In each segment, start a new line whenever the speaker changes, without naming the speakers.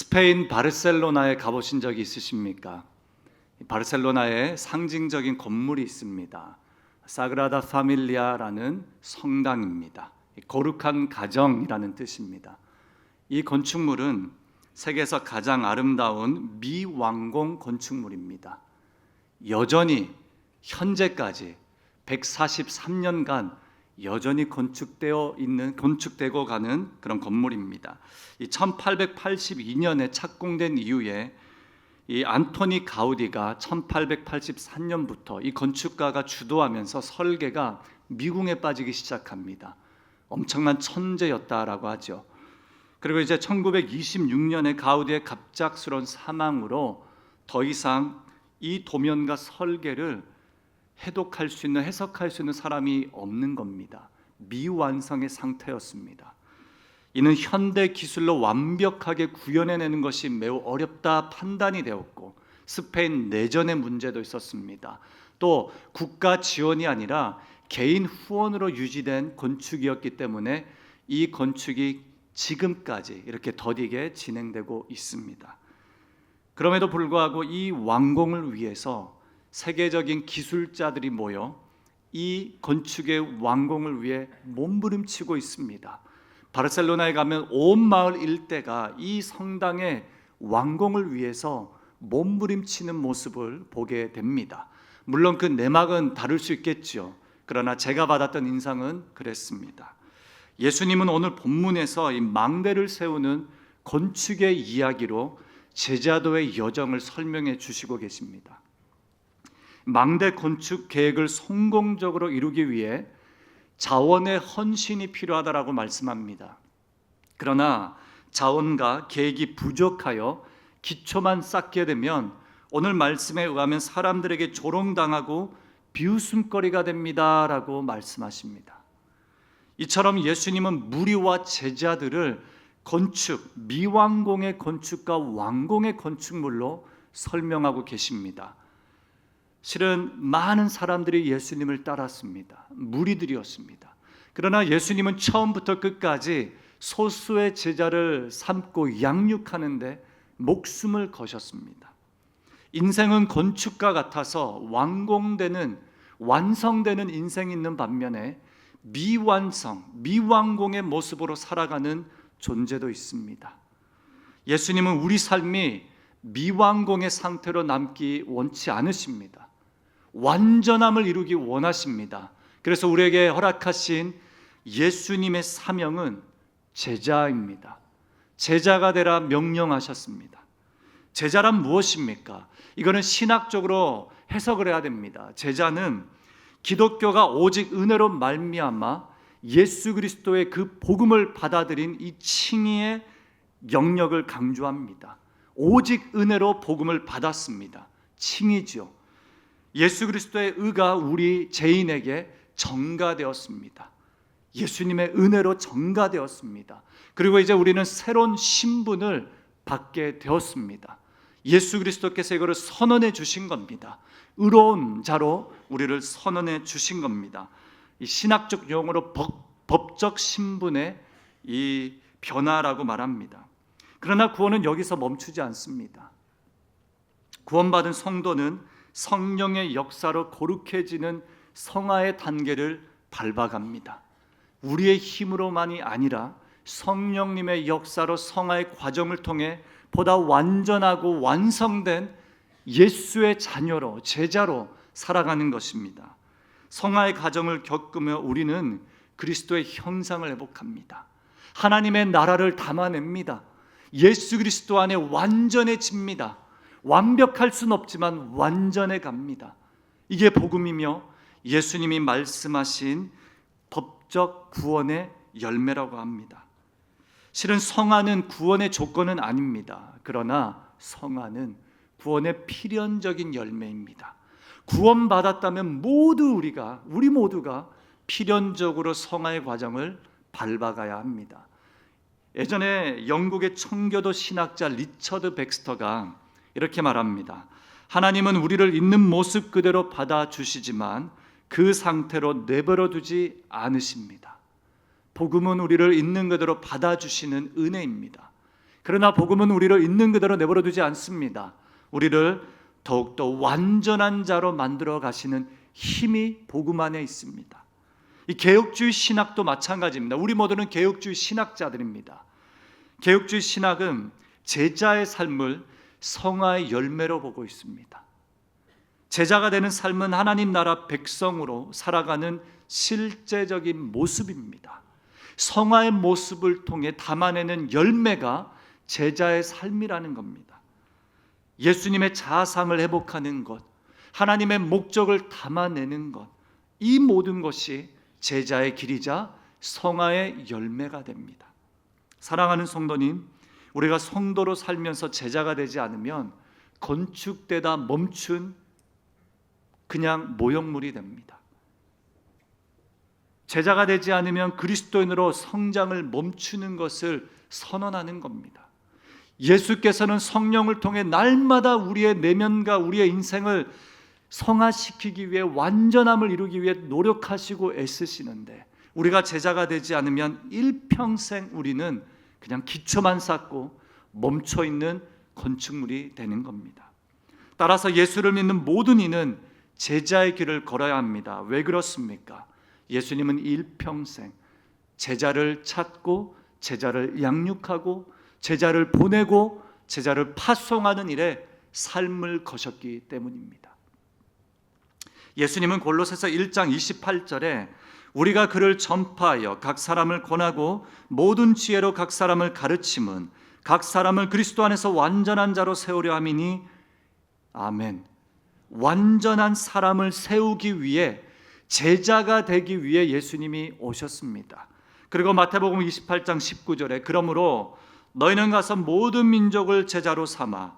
스페인 바르셀로나에 가보신 적이 있으십니까? 바르셀로나에 상징적인 건물이 있습니다. 사그라다 파밀리아라는 성당입니다. 거룩한 가정이라는 뜻입니다. 이 건축물은 세계에서 가장 아름다운 미완공 건축물입니다. 여전히 현재까지 143년간 여전히 건축되고 가는 그런 건물입니다. 이 1882년에 착공된 이후에 이 안토니 가우디가 1884년부터 이 건축가가 주도하면서 설계가 미궁에 빠지기 시작합니다. 엄청난 천재였다라고 하죠. 그리고 이제 1926년에 가우디의 갑작스러운 사망으로 더 이상 이 도면과 설계를 해석할 수 있는 사람이 없는 겁니다. 미완성의 상태였습니다. 이는 현대 기술로 완벽하게 구현해내는 것이 매우 어렵다 판단이 되었고, 스페인 내전의 문제도 있었습니다. 또 국가 지원이 아니라 개인 후원으로 유지된 건축이었기 때문에 이 건축이 지금까지 이렇게 더디게 진행되고 있습니다. 그럼에도 불구하고 이 완공을 위해서 세계적인 기술자들이 모여 이 건축의 완공을 위해 몸부림치고 있습니다. 바르셀로나에 가면 온 마을 일대가 이 성당의 완공을 위해서 몸부림치는 모습을 보게 됩니다. 물론 그 내막은 다를 수 있겠죠. 그러나 제가 받았던 인상은 그랬습니다. 예수님은 오늘 본문에서 이 망대를 세우는 건축의 이야기로 제자도의 여정을 설명해 주시고 계십니다. 망대 건축 계획을 성공적으로 이루기 위해 자원의 헌신이 필요하다라고 말씀합니다. 그러나 자원과 계획이 부족하여 기초만 쌓게 되면 오늘 말씀에 의하면 사람들에게 조롱당하고 비웃음거리가 됩니다라고 말씀하십니다. 이처럼 예수님은 무리와 제자들을 미완공의 건축과 완공의 건축물로 설명하고 계십니다. 실은 많은 사람들이 예수님을 따랐습니다. 무리들이었습니다. 그러나 예수님은 처음부터 끝까지 소수의 제자를 삼고 양육하는데 목숨을 거셨습니다. 인생은 건축과 같아서 완성되는 인생이 있는 반면에 미완공의 모습으로 살아가는 존재도 있습니다. 예수님은 우리 삶이 미완공의 상태로 남기 원치 않으십니다. 완전함을 이루기 원하십니다. 그래서 우리에게 허락하신 예수님의 사명은 제자입니다. 제자가 되라 명령하셨습니다. 제자란 무엇입니까? 이거는 신학적으로 해석을 해야 됩니다. 제자는 기독교가 오직 은혜로 말미암아 예수 그리스도의 그 복음을 받아들인 이 칭의의 영역을 강조합니다. 오직 은혜로 복음을 받았습니다. 칭의죠. 예수 그리스도의 의가 우리 죄인에게 전가되었습니다. 예수님의 은혜로 전가되었습니다. 그리고 이제 우리는 새로운 신분을 받게 되었습니다. 예수 그리스도께서 이거를 선언해 주신 겁니다. 의로운 자로 우리를 선언해 주신 겁니다. 이 신학적 용어로 법적 신분의 이 변화라고 말합니다. 그러나 구원은 여기서 멈추지 않습니다. 구원받은 성도는 성령의 역사로 거룩해지는 성화의 단계를 밟아갑니다. 우리의 힘으로만이 아니라 성령님의 역사로 성화의 과정을 통해 보다 완전하고 완성된 예수의 자녀로, 제자로 살아가는 것입니다. 성화의 과정을 겪으며 우리는 그리스도의 형상을 회복합니다. 하나님의 나라를 담아냅니다. 예수 그리스도 안에 완전해집니다. 완벽할 수는 없지만 완전해 갑니다. 이게 복음이며 예수님이 말씀하신 법적 구원의 열매라고 합니다. 실은 성화는 구원의 조건은 아닙니다. 그러나 성화는 구원의 필연적인 열매입니다. 구원받았다면 우리 모두가 필연적으로 성화의 과정을 밟아가야 합니다. 예전에 영국의 청교도 신학자 리처드 백스터가 이렇게 말합니다. 하나님은 우리를 있는 모습 그대로 받아주시지만 그 상태로 내버려 두지 않으십니다. 복음은 우리를 있는 그대로 받아주시는 은혜입니다. 그러나 복음은 우리를 있는 그대로 내버려 두지 않습니다. 우리를 더욱더 완전한 자로 만들어 가시는 힘이 복음 안에 있습니다. 이 개혁주의 신학도 마찬가지입니다. 우리 모두는 개혁주의 신학자들입니다. 개혁주의 신학은 제자의 삶을 성화의 열매로 보고 있습니다. 제자가 되는 삶은 하나님 나라 백성으로 살아가는 실제적인 모습입니다. 성화의 모습을 통해 담아내는 열매가 제자의 삶이라는 겁니다. 예수님의 자상을 회복하는 것, 하나님의 목적을 담아내는 것, 이 모든 것이 제자의 길이자 성화의 열매가 됩니다. 사랑하는 성도님, 우리가 성도로 살면서 제자가 되지 않으면 건축되다 멈춘 그냥 모형물이 됩니다. 제자가 되지 않으면 그리스도인으로 성장을 멈추는 것을 선언하는 겁니다. 예수께서는 성령을 통해 날마다 우리의 내면과 우리의 인생을 성화시키기 위해, 완전함을 이루기 위해 노력하시고 애쓰시는데, 우리가 제자가 되지 않으면 일평생 우리는 그냥 기초만 쌓고 멈춰있는 건축물이 되는 겁니다. 따라서 예수를 믿는 모든 이는 제자의 길을 걸어야 합니다. 왜 그렇습니까? 예수님은 일평생 제자를 찾고 제자를 양육하고 제자를 보내고 제자를 파송하는 일에 삶을 거셨기 때문입니다. 예수님은 골로새서 1장 28절에 우리가 그를 전파하여 각 사람을 권하고 모든 지혜로 각 사람을 가르침은 각 사람을 그리스도 안에서 완전한 자로 세우려 함이니 아멘. 완전한 사람을 세우기 위해, 제자가 되기 위해 예수님이 오셨습니다. 그리고 마태복음 28장 19절에 그러므로 너희는 가서 모든 민족을 제자로 삼아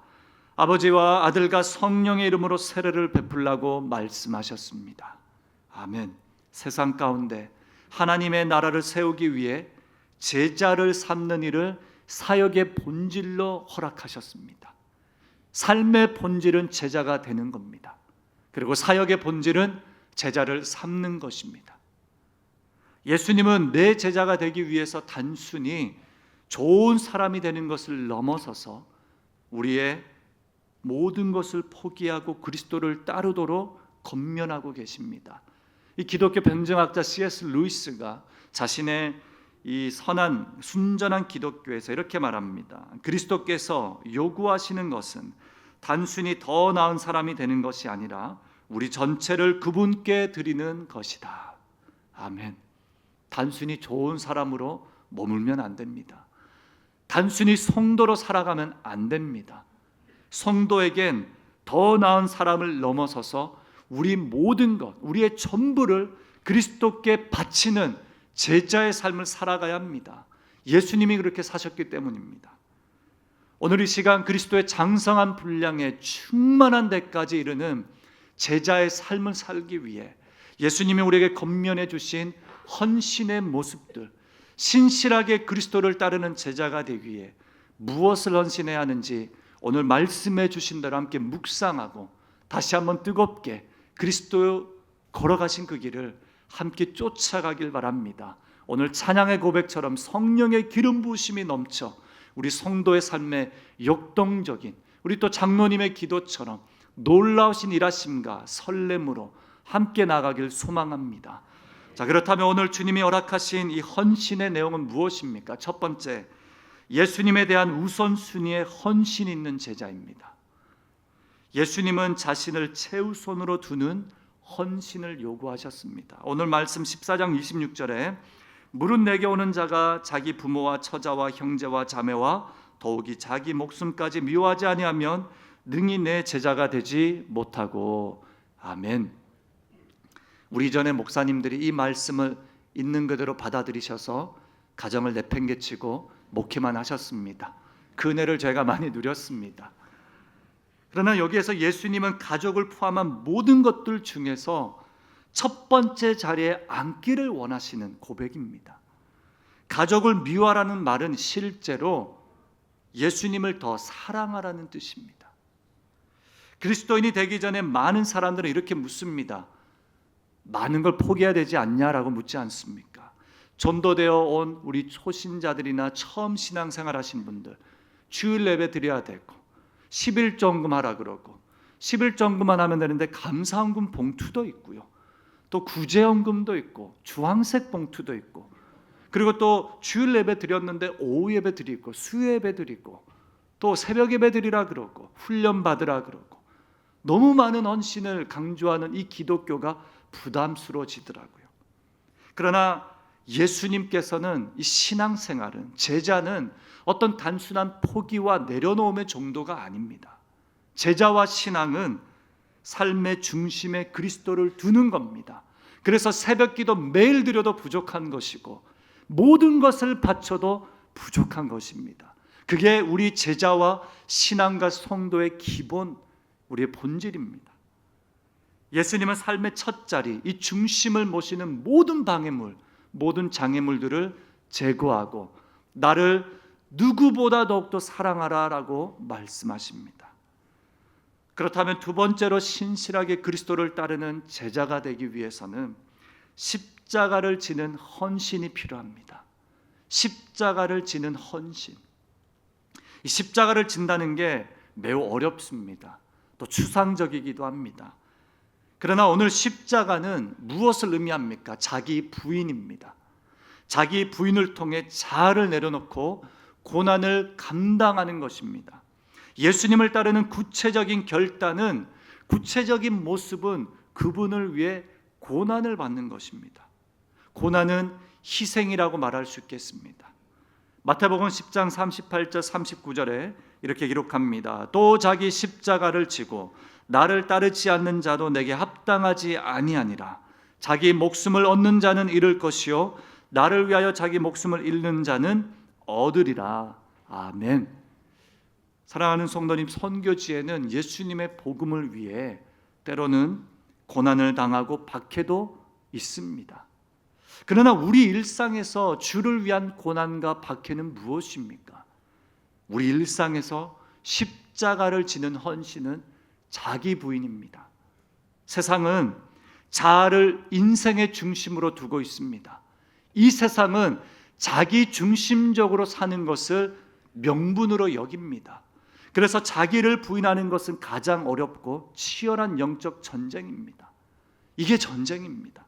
아버지와 아들과 성령의 이름으로 세례를 베풀라고 말씀하셨습니다. 아멘. 세상 가운데 하나님의 나라를 세우기 위해 제자를 삼는 일을 사역의 본질로 허락하셨습니다. 삶의 본질은 제자가 되는 겁니다. 그리고 사역의 본질은 제자를 삼는 것입니다. 예수님은 내 제자가 되기 위해서 단순히 좋은 사람이 되는 것을 넘어서서 우리의 모든 것을 포기하고 그리스도를 따르도록 권면하고 계십니다. 이 기독교 변증학자 C.S. 루이스가 자신의 이 선한 순전한 기독교에서 이렇게 말합니다. 그리스도께서 요구하시는 것은 단순히 더 나은 사람이 되는 것이 아니라 우리 전체를 그분께 드리는 것이다. 아멘. 단순히 좋은 사람으로 머물면 안 됩니다. 단순히 성도로 살아가면 안 됩니다. 성도에겐 더 나은 사람을 넘어서서 우리 모든 것, 우리의 전부를 그리스도께 바치는 제자의 삶을 살아가야 합니다. 예수님이 그렇게 사셨기 때문입니다. 오늘 이 시간 그리스도의 장성한 분량에 충만한 데까지 이르는 제자의 삶을 살기 위해 예수님이 우리에게 권면해 주신 헌신의 모습들, 신실하게 그리스도를 따르는 제자가 되기 위해 무엇을 헌신해야 하는지 오늘 말씀해 주신 대로 함께 묵상하고 다시 한번 뜨겁게 그리스도 걸어가신 그 길을 함께 쫓아가길 바랍니다. 오늘 찬양의 고백처럼 성령의 기름 부으심이 넘쳐 우리 성도의 삶에 역동적인, 우리 또 장로님의 기도처럼 놀라우신 일하심과 설렘으로 함께 나가길 소망합니다. 자, 그렇다면 오늘 주님이 허락하신 이 헌신의 내용은 무엇입니까? 첫 번째, 예수님에 대한 우선순위에 헌신 있는 제자입니다. 예수님은 자신을 최우선으로 두는 헌신을 요구하셨습니다. 오늘 말씀 14장 26절에 무릇 내게 오는 자가 자기 부모와 처자와 형제와 자매와 더욱이 자기 목숨까지 미워하지 아니하면 능히 내 제자가 되지 못하고. 아멘. 우리 전에 목사님들이 이 말씀을 있는 그대로 받아들이셔서 가정을 내팽개치고 목회만 하셨습니다. 그 은혜를 제가 많이 누렸습니다. 그러나 여기에서 예수님은 가족을 포함한 모든 것들 중에서 첫 번째 자리에 앉기를 원하시는 고백입니다. 가족을 미워하라는 말은 실제로 예수님을 더 사랑하라는 뜻입니다. 그리스도인이 되기 전에 많은 사람들은 이렇게 묻습니다. 많은 걸 포기해야 되지 않냐라고 묻지 않습니까? 전도되어 온 우리 초신자들이나 처음 신앙생활 하신 분들, 주일 예배 드려야 되고 11조헌금 하라 그러고 11조헌금만 하면 되는데 감사헌금 봉투도 있고요. 또 구제헌금도 있고 주황색 봉투도 있고 그리고 또 주일 예배 드렸는데 오후 예배 드리고 수요 예배 드리고 또 새벽 예배 드리라 그러고 훈련 받으라 그러고 너무 많은 헌신을 강조하는 이 기독교가 부담스러워지더라고요. 그러나 예수님께서는 이 신앙생활은, 제자는 어떤 단순한 포기와 내려놓음의 정도가 아닙니다. 제자와 신앙은 삶의 중심에 그리스도를 두는 겁니다. 그래서 새벽기도 매일 드려도 부족한 것이고 모든 것을 바쳐도 부족한 것입니다. 그게 우리 제자와 신앙가 성도의 기본, 우리의 본질입니다. 예수님은 삶의 첫 자리, 이 중심을 모시는 모든 방해물, 모든 장애물들을 제거하고 나를 누구보다 더욱더 사랑하라라고 말씀하십니다. 그렇다면 두 번째로 신실하게 그리스도를 따르는 제자가 되기 위해서는 십자가를 지는 헌신이 필요합니다. 십자가를 지는 헌신. 이 십자가를 진다는 게 매우 어렵습니다. 또 추상적이기도 합니다. 그러나 오늘 십자가는 무엇을 의미합니까? 자기 부인입니다. 자기 부인을 통해 자아를 내려놓고 고난을 감당하는 것입니다. 예수님을 따르는 구체적인 결단은, 구체적인 모습은 그분을 위해 고난을 받는 것입니다. 고난은 희생이라고 말할 수 있겠습니다. 마태복음 10장 38절 39절에 이렇게 기록합니다. 또 자기 십자가를 지고 나를 따르지 않는 자도 내게 합당하지 아니하니라. 자기 목숨을 얻는 자는 잃을 것이요 나를 위하여 자기 목숨을 잃는 자는 얻으리라. 아멘. 사랑하는 성도님, 선교지에는 예수님의 복음을 위해 때로는 고난을 당하고 박해도 있습니다. 그러나 우리 일상에서 주를 위한 고난과 박해는 무엇입니까? 우리 일상에서 십자가를 지는 헌신은 자기 부인입니다. 세상은 자아를 인생의 중심으로 두고 있습니다. 이 세상은 자기 중심적으로 사는 것을 명분으로 여깁니다. 그래서 자기를 부인하는 것은 가장 어렵고 치열한 영적 전쟁입니다. 이게 전쟁입니다.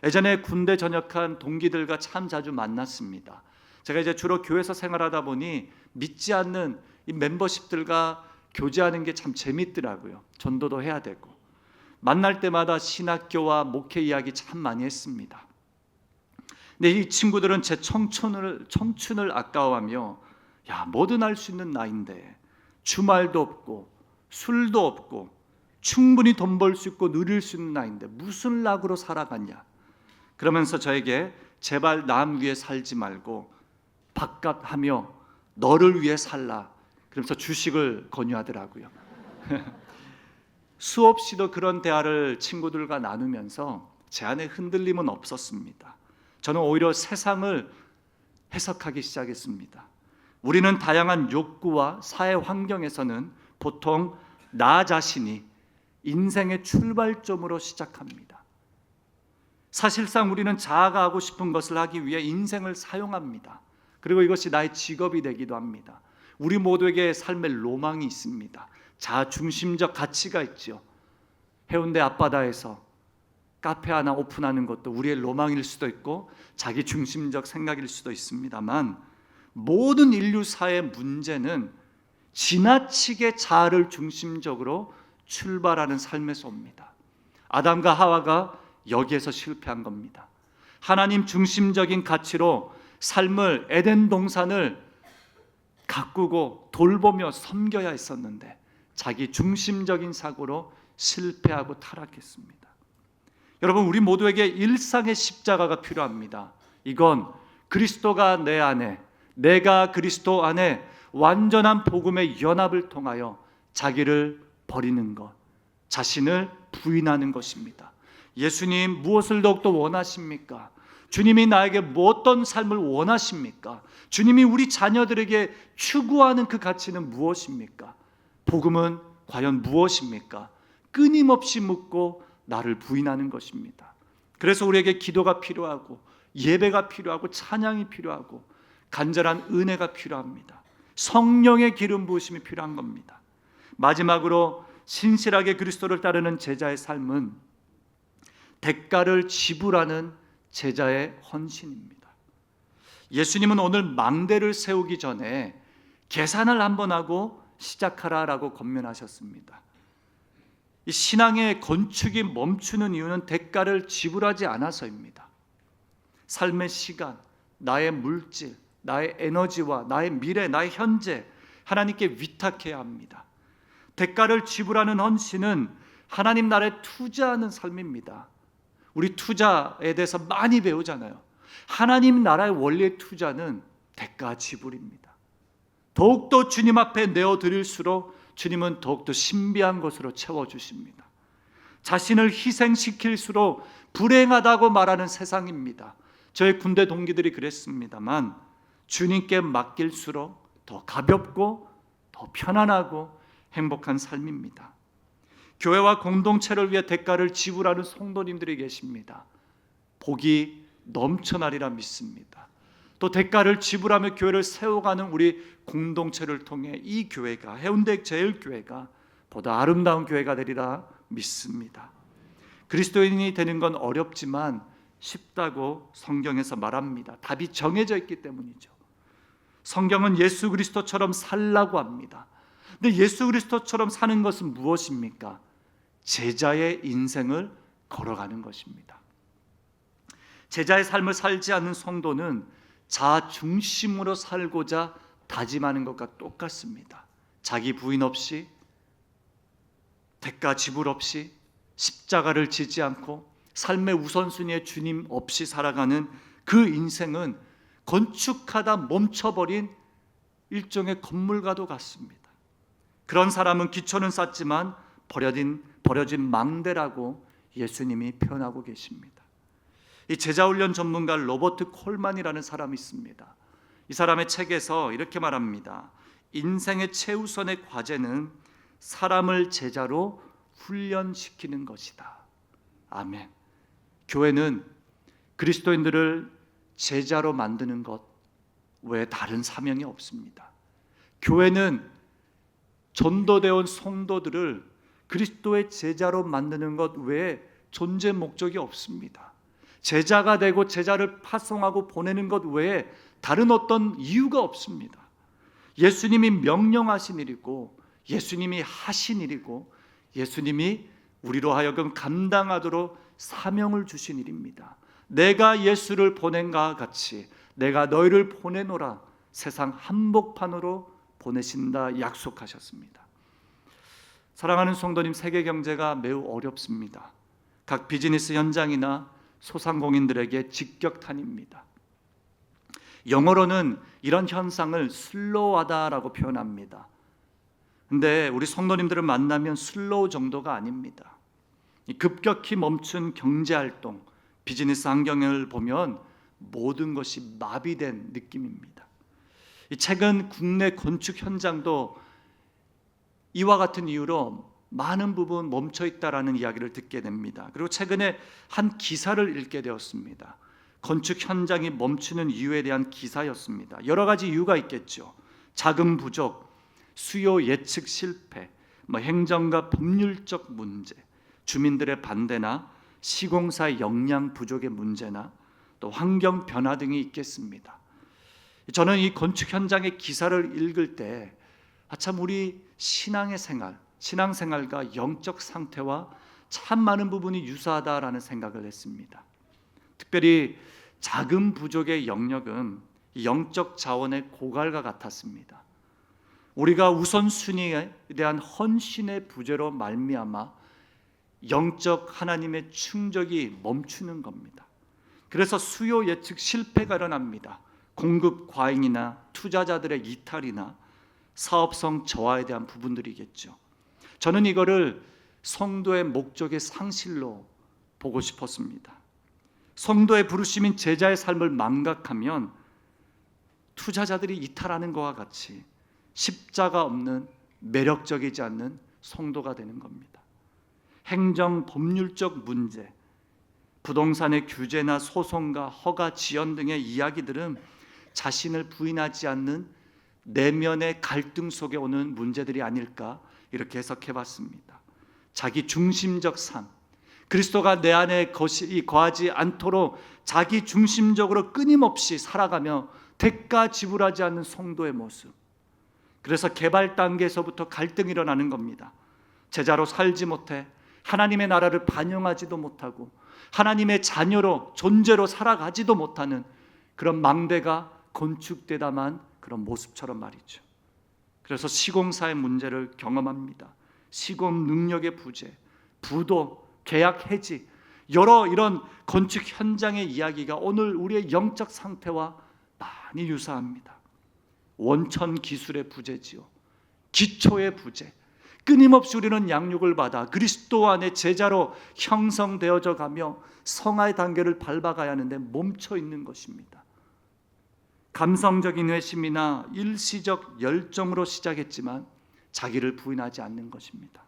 예전에 군대 전역한 동기들과 참 자주 만났습니다. 제가 이제 주로 교회에서 생활하다 보니 믿지 않는 이 멤버십들과 교제하는 게 참 재밌더라고요. 전도도 해야 되고 만날 때마다 신학교와 목회 이야기 참 많이 했습니다. 근데 이 친구들은 제 청춘을 아까워하며 뭐든 할 수 있는 나이인데 주말도 없고 술도 없고 충분히 돈 벌 수 있고 누릴 수 있는 나이인데 무슨 낙으로 살아가냐, 그러면서 저에게 제발 남 위에 살지 말고 바깥 하며 너를 위해 살라, 그러면서 주식을 권유하더라고요. 수없이도 그런 대화를 친구들과 나누면서 제 안에 흔들림은 없었습니다. 저는 오히려 세상을 해석하기 시작했습니다. 우리는 다양한 욕구와 사회 환경에서는 보통 나 자신이 인생의 출발점으로 시작합니다. 사실상 우리는 자아가 하고 싶은 것을 하기 위해 인생을 사용합니다. 그리고 이것이 나의 직업이 되기도 합니다. 우리 모두에게 삶의 로망이 있습니다. 자아 중심적 가치가 있죠. 해운대 앞바다에서 카페 하나 오픈하는 것도 우리의 로망일 수도 있고 자기 중심적 생각일 수도 있습니다만, 모든 인류사의 문제는 지나치게 자아를 중심적으로 출발하는 삶에서 옵니다. 아담과 하와가 여기에서 실패한 겁니다. 하나님 중심적인 가치로 삶을, 에덴 동산을 가꾸고 돌보며 섬겨야 했었는데 자기 중심적인 사고로 실패하고 타락했습니다. 여러분, 우리 모두에게 일상의 십자가가 필요합니다. 이건 그리스도가 내 안에, 내가 그리스도 안에 완전한 복음의 연합을 통하여 자기를 버리는 것, 자신을 부인하는 것입니다. 예수님, 무엇을 더욱더 원하십니까? 주님이 나에게 어떤 삶을 원하십니까? 주님이 우리 자녀들에게 추구하는 그 가치는 무엇입니까? 복음은 과연 무엇입니까? 끊임없이 묻고 나를 부인하는 것입니다. 그래서 우리에게 기도가 필요하고 예배가 필요하고 찬양이 필요하고 간절한 은혜가 필요합니다. 성령의 기름 부으심이 필요한 겁니다. 마지막으로 신실하게 그리스도를 따르는 제자의 삶은 대가를 지불하는 제자의 헌신입니다. 예수님은 오늘 망대를 세우기 전에 계산을 한번 하고 시작하라라고 권면하셨습니다. 이 신앙의 건축이 멈추는 이유는 대가를 지불하지 않아서입니다. 삶의 시간, 나의 물질, 나의 에너지와 나의 미래, 나의 현재 하나님께 위탁해야 합니다. 대가를 지불하는 헌신은 하나님 나라에 투자하는 삶입니다. 우리 투자에 대해서 많이 배우잖아요. 하나님 나라의 원리의 투자는 대가 지불입니다. 더욱더 주님 앞에 내어드릴수록 주님은 더욱더 신비한 것으로 채워주십니다. 자신을 희생시킬수록 불행하다고 말하는 세상입니다. 저의 군대 동기들이 그랬습니다만 주님께 맡길수록 더 가볍고 더 편안하고 행복한 삶입니다. 교회와 공동체를 위해 대가를 지불하는 성도님들이 계십니다. 복이 넘쳐나리라 믿습니다. 또 대가를 지불하며 교회를 세워가는 우리 공동체를 통해 이 교회가, 해운대 제일교회가 보다 아름다운 교회가 되리라 믿습니다. 그리스도인이 되는 건 어렵지만 쉽다고 성경에서 말합니다. 답이 정해져 있기 때문이죠. 성경은 예수 그리스도처럼 살라고 합니다. 근데 예수 그리스도처럼 사는 것은 무엇입니까? 제자의 인생을 걸어가는 것입니다. 제자의 삶을 살지 않는 성도는 자아 중심으로 살고자 다짐하는 것과 똑같습니다. 자기 부인 없이, 대가 지불 없이, 십자가를 지지 않고 삶의 우선순위에 주님 없이 살아가는 그 인생은 건축하다 멈춰버린 일종의 건물과도 같습니다. 그런 사람은 기초는 쌓지만 버려진 망대라고 예수님이 표현하고 계십니다. 이 제자훈련 전문가 로버트 콜만이라는 사람이 있습니다. 이 사람의 책에서 이렇게 말합니다. 인생의 최우선의 과제는 사람을 제자로 훈련시키는 것이다. 아멘. 교회는 그리스도인들을 제자로 만드는 것 외에 다른 사명이 없습니다. 교회는 전도되어 온 성도들을 그리스도의 제자로 만드는 것 외에 존재 목적이 없습니다. 제자가 되고 제자를 파송하고 보내는 것 외에 다른 어떤 이유가 없습니다. 예수님이 명령하신 일이고 예수님이 하신 일이고 예수님이 우리로 하여금 감당하도록 사명을 주신 일입니다. 내가 예수를 보낸 것 같이 내가 너희를 보내노라 세상 한복판으로 보내신다 약속하셨습니다. 사랑하는 성도님, 세계 경제가 매우 어렵습니다. 각 비즈니스 현장이나 소상공인들에게 직격탄입니다. 영어로는 이런 현상을 슬로우하다라고 표현합니다. 근데 우리 성도님들을 만나면 슬로우 정도가 아닙니다. 급격히 멈춘 경제활동, 비즈니스 환경을 보면 모든 것이 마비된 느낌입니다. 최근 국내 건축 현장도 이와 같은 이유로 많은 부분 멈춰 있다라는 이야기를 듣게 됩니다. 그리고 최근에 한 기사를 읽게 되었습니다. 건축 현장이 멈추는 이유에 대한 기사였습니다. 여러 가지 이유가 있겠죠. 자금 부족, 수요 예측 실패, 행정과 법률적 문제, 주민들의 반대나 시공사의 역량 부족의 문제나 또 환경 변화 등이 있겠습니다. 저는 이 건축 현장의 기사를 읽을 때 참 우리 신앙생활과 영적 상태와 참 많은 부분이 유사하다라는 생각을 했습니다. 특별히 자금 부족의 영역은 영적 자원의 고갈과 같았습니다. 우리가 우선순위에 대한 헌신의 부재로 말미암아 영적 하나님의 충족이 멈추는 겁니다. 그래서 수요 예측 실패가 일어납니다. 공급 과잉이나 투자자들의 이탈이나 사업성 저하에 대한 부분들이겠죠. 저는 이거를 성도의 목적의 상실로 보고 싶었습니다. 성도의 부르심인 제자의 삶을 망각하면 투자자들이 이탈하는 것과 같이 십자가 없는 매력적이지 않는 성도가 되는 겁니다. 행정 법률적 문제, 부동산의 규제나 소송과 허가 지연 등의 이야기들은 자신을 부인하지 않는 내면의 갈등 속에 오는 문제들이 아닐까 이렇게 해석해 봤습니다. 자기 중심적 삶, 그리스도가 내 안에 거하지 않도록 자기 중심적으로 끊임없이 살아가며 대가 지불하지 않는 성도의 모습. 그래서 개발 단계에서부터 갈등이 일어나는 겁니다. 제자로 살지 못해 하나님의 나라를 반영하지도 못하고 하나님의 자녀로 존재로 살아가지도 못하는 그런 망대가 건축되다만 그런 모습처럼 말이죠. 그래서 시공사의 문제를 경험합니다. 시공 능력의 부재, 부도, 계약 해지, 여러 이런 건축 현장의 이야기가 오늘 우리의 영적 상태와 많이 유사합니다. 원천 기술의 부재지요, 기초의 부재. 끊임없이 우리는 양육을 받아 그리스도 안에 제자로 형성되어져 가며 성화의 단계를 밟아가야 하는데 멈춰 있는 것입니다. 감성적인 회심이나 일시적 열정으로 시작했지만 자기를 부인하지 않는 것입니다.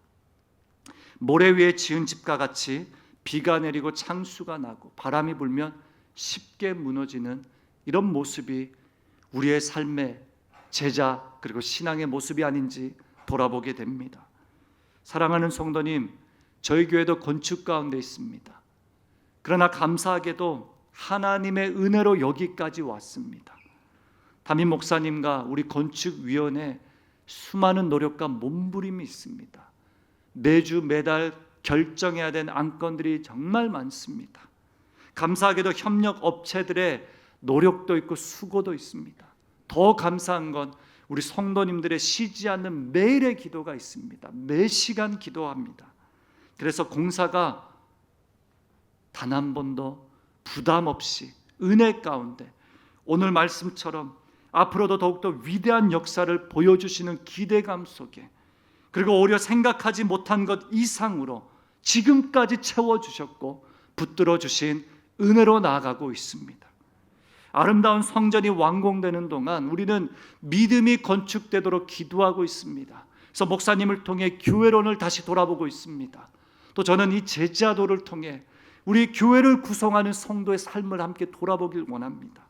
모래 위에 지은 집과 같이 비가 내리고 창수가 나고 바람이 불면 쉽게 무너지는 이런 모습이 우리의 삶의 제자 그리고 신앙의 모습이 아닌지 돌아보게 됩니다. 사랑하는 성도님, 저희 교회도 건축 가운데 있습니다. 그러나 감사하게도 하나님의 은혜로 여기까지 왔습니다. 담임 목사님과 우리 건축위원회 수많은 노력과 몸부림이 있습니다. 매주 매달 결정해야 되는 안건들이 정말 많습니다. 감사하게도 협력 업체들의 노력도 있고 수고도 있습니다. 더 감사한 건 우리 성도님들의 쉬지 않는 매일의 기도가 있습니다. 매 시간 기도합니다. 그래서 공사가 단 한 번도 부담 없이 은혜 가운데 오늘 말씀처럼 앞으로도 더욱더 위대한 역사를 보여주시는 기대감 속에, 그리고 오히려 생각하지 못한 것 이상으로 지금까지 채워주셨고 붙들어 주신 은혜로 나아가고 있습니다. 아름다운 성전이 완공되는 동안 우리는 믿음이 건축되도록 기도하고 있습니다. 그래서 목사님을 통해 교회론을 다시 돌아보고 있습니다. 또 저는 이 제자도를 통해 우리 교회를 구성하는 성도의 삶을 함께 돌아보길 원합니다.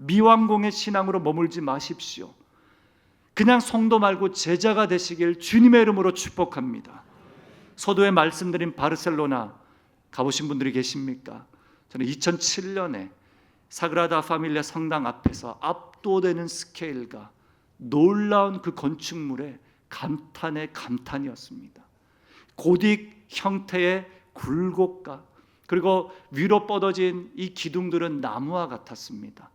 미완공의 신앙으로 머물지 마십시오. 그냥 성도 말고 제자가 되시길 주님의 이름으로 축복합니다. 서두에 말씀드린 바르셀로나 가보신 분들이 계십니까? 저는 2007년에 사그라다 파밀리아 성당 앞에서 압도되는 스케일과 놀라운 그 건축물의 감탄의 감탄이었습니다. 고딕 형태의 굴곡과 그리고 위로 뻗어진 이 기둥들은 나무와 같았습니다.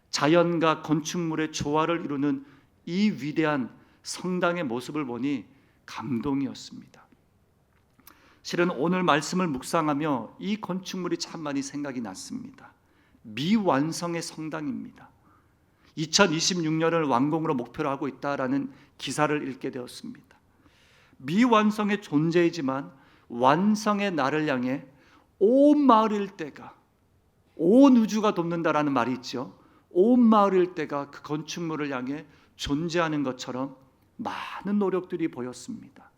자연과 건축물의 조화를 이루는 이 위대한 성당의 모습을 보니 감동이었습니다. 실은 오늘 말씀을 묵상하며 이 건축물이 참 많이 생각이 났습니다. 미완성의 성당입니다. 2026년을 완공으로 목표로 하고 있다라는 기사를 읽게 되었습니다. 미완성의 존재이지만 완성의 날을 향해 온 마을일 때가, 온 우주가 돕는다라는 말이 있죠. 온 마을일 때가 그 건축물을 향해 존재하는 것처럼 많은 노력들이 보였습니다.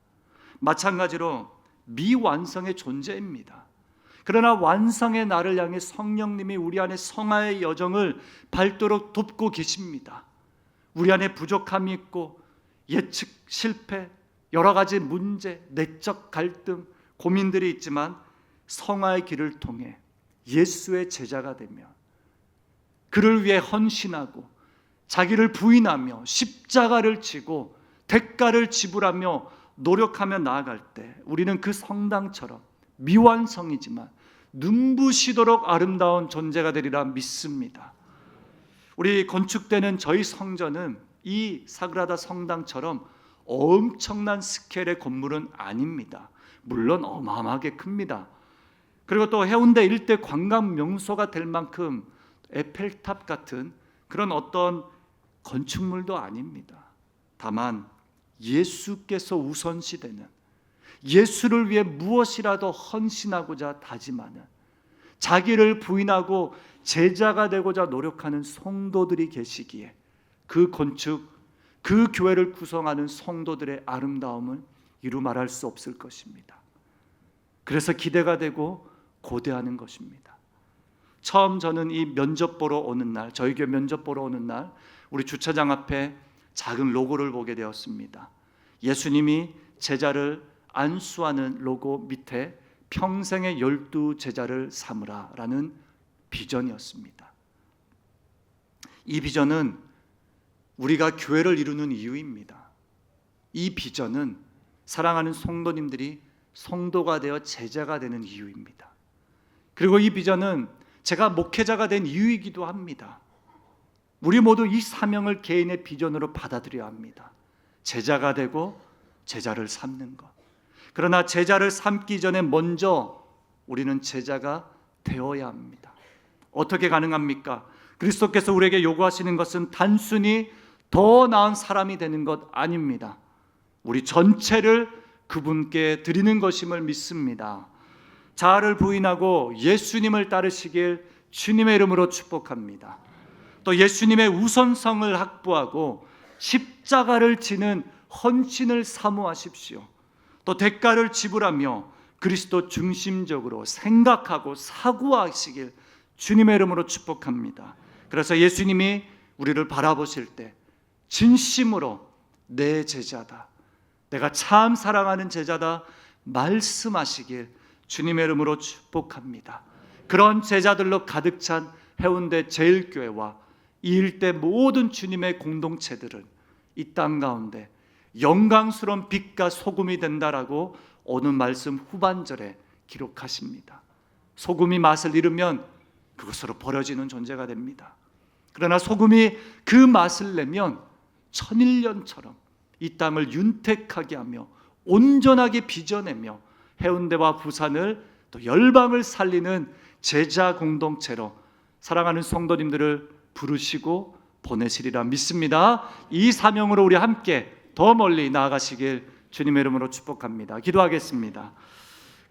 마찬가지로 미완성의 존재입니다. 그러나 완성의 날을 향해 성령님이 우리 안에 성화의 여정을 밟도록 돕고 계십니다. 우리 안에 부족함이 있고 예측 실패, 여러 가지 문제, 내적 갈등, 고민들이 있지만 성화의 길을 통해 예수의 제자가 되며 그를 위해 헌신하고 자기를 부인하며 십자가를 지고 대가를 지불하며 노력하며 나아갈 때 우리는 그 성당처럼 미완성이지만 눈부시도록 아름다운 존재가 되리라 믿습니다. 우리 건축되는 저희 성전은 이 사그라다 성당처럼 엄청난 스케일의 건물은 아닙니다. 물론 어마어마하게 큽니다. 그리고 또 해운대 일대 관광 명소가 될 만큼 에펠탑 같은 그런 어떤 건축물도 아닙니다. 다만 예수께서 우선시되는, 예수를 위해 무엇이라도 헌신하고자 다짐하는, 자기를 부인하고 제자가 되고자 노력하는 성도들이 계시기에 그 건축, 그 교회를 구성하는 성도들의 아름다움은 이루 말할 수 없을 것입니다. 그래서 기대가 되고 고대하는 것입니다. 처음 저는 이 면접 보러 오는 날, 저희 교회 면접 보러 오는 날 우리 주차장 앞에 작은 로고를 보게 되었습니다. 예수님이 제자를 안수하는 로고 밑에 평생의 12제자를 삼으라 라는 비전이었습니다. 이 비전은 우리가 교회를 이루는 이유입니다. 이 비전은 사랑하는 성도님들이 성도가 되어 제자가 되는 이유입니다. 그리고 이 비전은 제가 목회자가 된 이유이기도 합니다. 우리 모두 이 사명을 개인의 비전으로 받아들여야 합니다. 제자가 되고 제자를 삼는 것. 그러나 제자를 삼기 전에 먼저 우리는 제자가 되어야 합니다. 어떻게 가능합니까? 그리스도께서 우리에게 요구하시는 것은 단순히 더 나은 사람이 되는 것 아닙니다. 우리 전체를 그분께 드리는 것임을 믿습니다. 자아를 부인하고 예수님을 따르시길 주님의 이름으로 축복합니다. 또 예수님의 우선성을 확보하고 십자가를 지는 헌신을 사모하십시오. 또 대가를 지불하며 그리스도 중심적으로 생각하고 사고하시길 주님의 이름으로 축복합니다. 그래서 예수님이 우리를 바라보실 때 진심으로 내 제자다, 내가 참 사랑하는 제자다 말씀하시길 주님의 이름으로 축복합니다. 그런 제자들로 가득 찬 해운대 제일교회와 이 일대 모든 주님의 공동체들은 이 땅 가운데 영광스러운 빛과 소금이 된다라고 오늘 말씀 후반절에 기록하십니다. 소금이 맛을 잃으면 그것으로 버려지는 존재가 됩니다. 그러나 소금이 그 맛을 내면 천일년처럼 이 땅을 윤택하게 하며 온전하게 빚어내며 해운대와 부산을 또 열방을 살리는 제자 공동체로 사랑하는 성도님들을 부르시고 보내시리라 믿습니다. 이 사명으로 우리 함께 더 멀리 나아가시길 주님의 이름으로 축복합니다. 기도하겠습니다.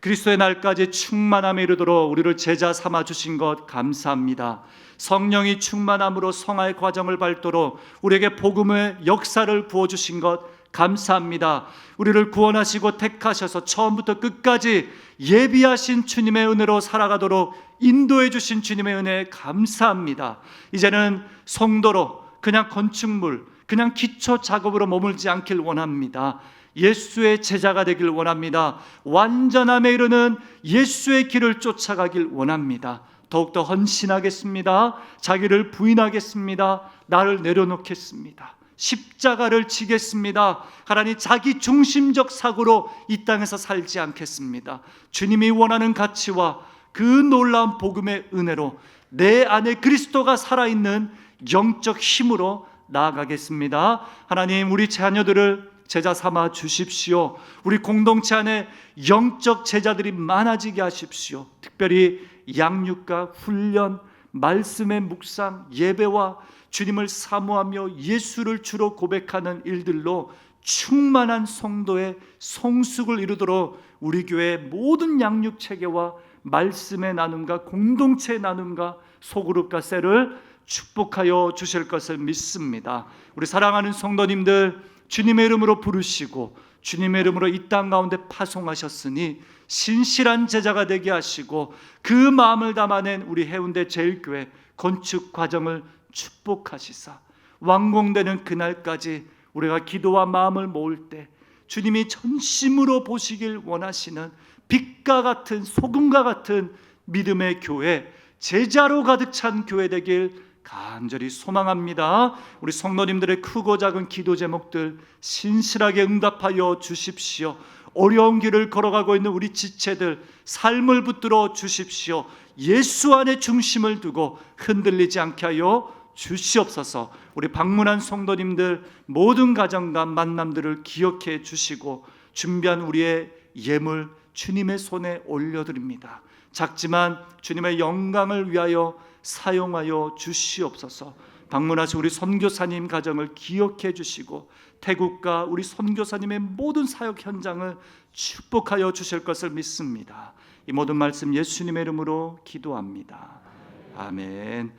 그리스도의 날까지 충만함에 이르도록 우리를 제자 삼아 주신 것 감사합니다. 성령이 충만함으로 성화의 과정을 밟도록 우리에게 복음의 역사를 부어주신 것 감사합니다. 우리를 구원하시고 택하셔서 처음부터 끝까지 예비하신 주님의 은혜로 살아가도록 인도해 주신 주님의 은혜에 감사합니다. 이제는 성도로 그냥 건축물, 그냥 기초 작업으로 머물지 않길 원합니다. 예수의 제자가 되길 원합니다. 완전함에 이르는 예수의 길을 쫓아가길 원합니다. 더욱더 헌신하겠습니다. 자기를 부인하겠습니다. 나를 내려놓겠습니다. 십자가를 지겠습니다. 하나님, 자기 중심적 사고로 이 땅에서 살지 않겠습니다. 주님이 원하는 가치와 그 놀라운 복음의 은혜로 내 안에 그리스도가 살아있는 영적 힘으로 나아가겠습니다. 하나님, 우리 자녀들을 제자 삼아 주십시오. 우리 공동체 안에 영적 제자들이 많아지게 하십시오. 특별히 양육과 훈련, 말씀의 묵상, 예배와 주님을 사모하며 예수를 주로 고백하는 일들로 충만한 성도의 성숙을 이루도록 우리 교회의 모든 양육 체계와 말씀의 나눔과 공동체의 나눔과 소그룹과 셀을 축복하여 주실 것을 믿습니다. 우리 사랑하는 성도님들, 주님의 이름으로 부르시고 주님의 이름으로 이 땅 가운데 파송하셨으니 신실한 제자가 되게 하시고 그 마음을 담아낸 우리 해운대 제일교회 건축 과정을 축복하시사 완공되는 그날까지 우리가 기도와 마음을 모을 때 주님이 전심으로 보시길 원하시는 빛과 같은 소금과 같은 믿음의 교회, 제자로 가득 찬 교회 되길 간절히 소망합니다. 우리 성도님들의 크고 작은 기도 제목들 신실하게 응답하여 주십시오. 어려운 길을 걸어가고 있는 우리 지체들 삶을 붙들어 주십시오. 예수 안에 중심을 두고 흔들리지 않게 하여 주시옵소서. 우리 방문한 성도님들 모든 가정과 만남들을 기억해 주시고 준비한 우리의 예물 주님의 손에 올려드립니다. 작지만 주님의 영광을 위하여 사용하여 주시옵소서. 방문하신 우리 선교사님 가정을 기억해 주시고 태국과 우리 선교사님의 모든 사역 현장을 축복하여 주실 것을 믿습니다. 이 모든 말씀 예수님의 이름으로 기도합니다. 아멘.